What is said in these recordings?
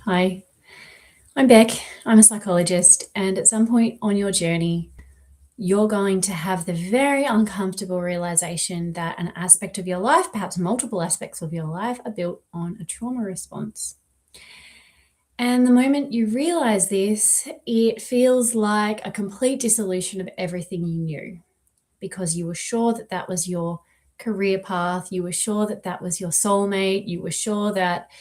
Hi, I'm Beck. I'm a psychologist, and at some point on your journey, you're going to have the very uncomfortable realization that an aspect of your life, perhaps multiple aspects of your life, are built on a trauma response. And the moment you realize this, it feels like a complete dissolution of everything you knew because you were sure that that was your career path, you were sure that that was your soulmate, you were sure that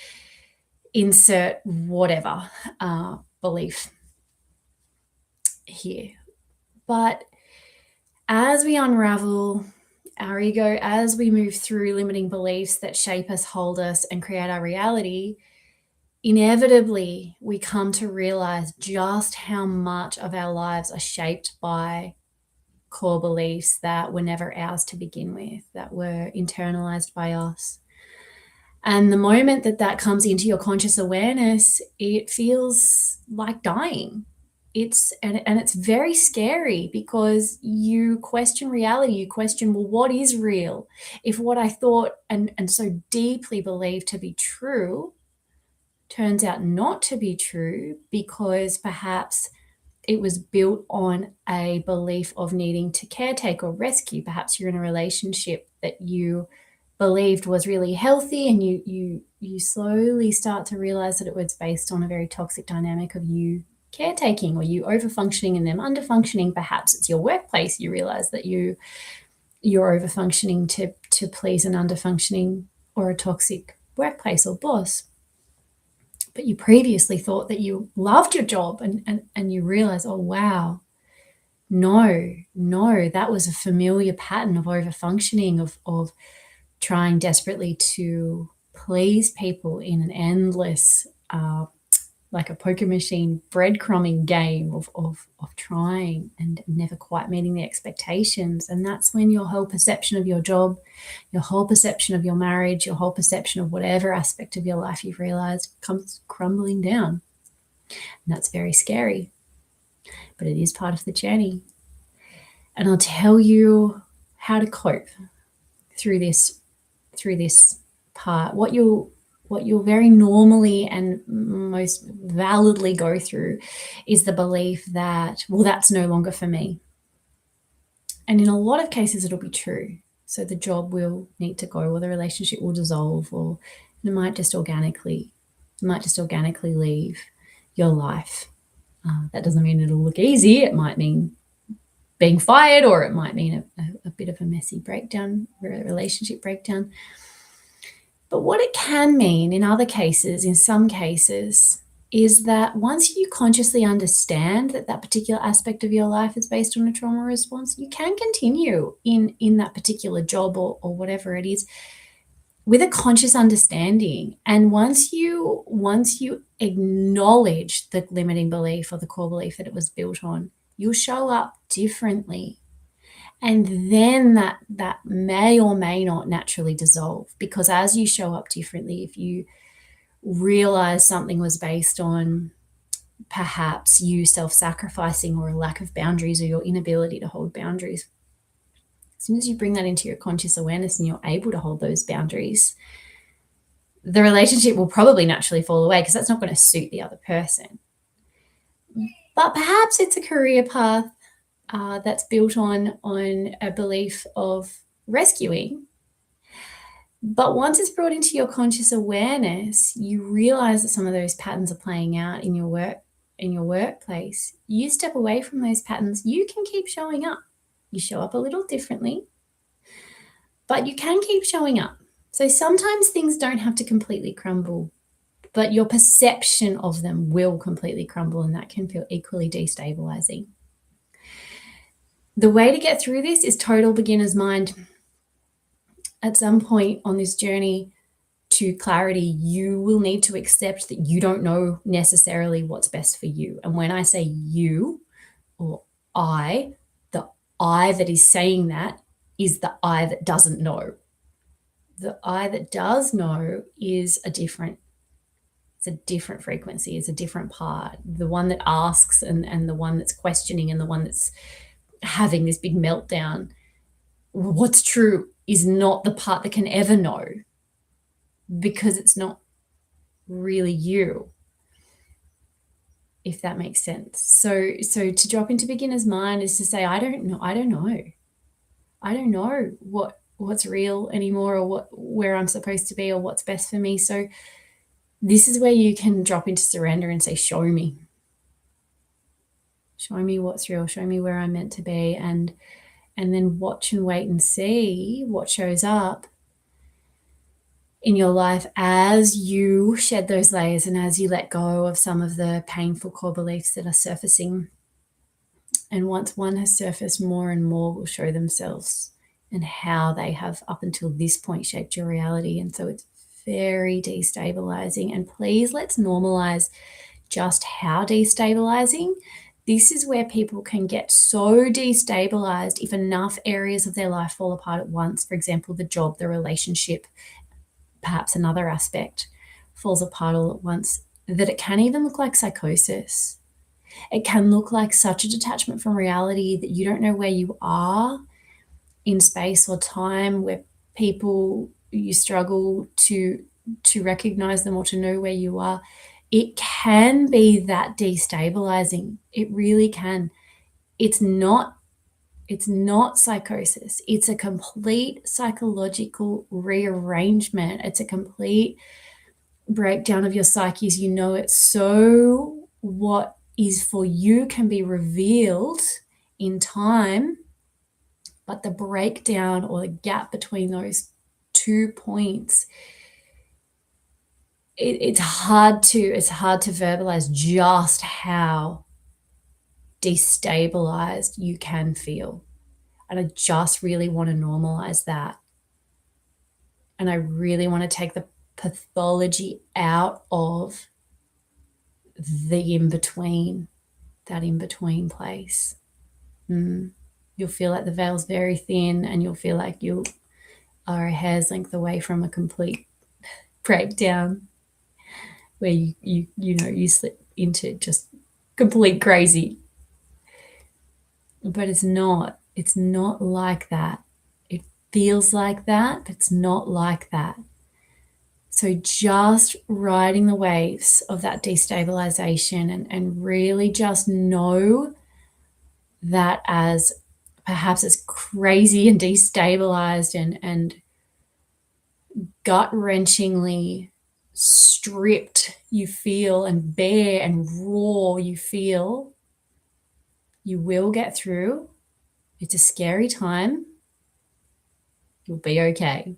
insert whatever belief here. But as we unravel our ego, as we move through limiting beliefs that shape us, hold us, and create our reality, inevitably we come to realize just how much of our lives are shaped by core beliefs that were never ours to begin with, that were internalized by us. And the moment that that comes into your conscious awareness, it feels like dying. It's very scary because you question reality. You question, well, what is real? If what I thought and so deeply believed to be true turns out not to be true because perhaps it was built on a belief of needing to caretake or rescue. Perhaps you're in a relationship that you believed was really healthy, and you slowly start to realize that it was based on a very toxic dynamic of you caretaking or you over functioning and them under functioning. Perhaps it's your workplace. You realize that you're over functioning to please an under functioning or a toxic workplace or boss. But you previously thought that you loved your job, and you realize, oh wow, no, that was a familiar pattern of over functioning, of trying desperately to please people in an endless, like a poker machine, breadcrumbing game of trying and never quite meeting the expectations. And that's when your whole perception of your job, your whole perception of your marriage, your whole perception of whatever aspect of your life you've realized comes crumbling down. And that's very scary, but it is part of the journey. And I'll tell you how to cope through this part. What you'll very normally and most validly go through is the belief that, well, that's no longer for me. And in a lot of cases, it'll be true. So the job will need to go, or the relationship will dissolve, or it might just organically leave your life. That doesn't mean it'll look easy. It might mean being fired, or it might mean a bit of a messy breakdown, relationship breakdown. But what it can mean in other cases, in some cases, is that once you consciously understand that that particular aspect of your life is based on a trauma response, you can continue in that particular job or whatever it is with a conscious understanding. And once you acknowledge the limiting belief or the core belief that it was built on, you'll show up differently. And then that may or may not naturally dissolve, because as you show up differently, if you realize something was based on perhaps you self-sacrificing or a lack of boundaries or your inability to hold boundaries, as soon as you bring that into your conscious awareness and you're able to hold those boundaries, the relationship will probably naturally fall away because that's not going to suit the other person. But perhaps it's a career path that's built on a belief of rescuing. But once it's brought into your conscious awareness, you realize that some of those patterns are playing out in your workplace. You step away from those patterns. You can keep showing up. You show up a little differently, but you can keep showing up. So sometimes things don't have to completely crumble, but your perception of them will completely crumble, and that can feel equally destabilizing. The way to get through this is total beginner's mind. At some point on this journey to clarity, you will need to accept that you don't know necessarily what's best for you. And when I say you or the I that is saying that is the I that doesn't know. The I that does know is it's a different frequency, it's a different part. The one that asks and the one that's questioning and the one that's having this big meltdown, what's true is not the part that can ever know, because it's not really you. if that makes sense. So to drop into beginner's mind is to say, I don't know. I don't know what's real anymore, or where I'm supposed to be, or what's best for me. So this is where you can drop into surrender and say, show me what's real, show me where I'm meant to be, and then watch and wait and see what shows up in your life as you shed those layers and as you let go of some of the painful core beliefs that are surfacing. And once one has surfaced, more and more will show themselves and how they have up until this point shaped your reality. And so it's very destabilizing. And please, let's normalize just how destabilizing. This is where people can get so destabilized if enough areas of their life fall apart at once. For example, the job, the relationship, perhaps another aspect falls apart all at once, that it can even look like psychosis. It can look like such a detachment from reality that you don't know where you are in space or time, where you struggle to recognize them or to know where you are. It can be that destabilizing. It really can. It's not psychosis. It's a complete psychological rearrangement. It's a complete breakdown of your psyche. You know it. So what is for you can be revealed in time, but the breakdown or the gap between those 2 points, it's hard to verbalize just how destabilized you can feel. And I just really want to normalize that. And I really want to take the pathology out of the in-between, that in-between place. You'll feel like the veil's very thin, and you'll feel like you are a hair's length away from a complete breakdown where you slip into just complete crazy. But it's not like that. It feels like that, but it's not like that. So just riding the waves of that destabilization and really just know that as perhaps as crazy and destabilized and gut-wrenchingly stripped you feel, and bare and raw you feel, you will get through. It's a scary time. You'll be okay.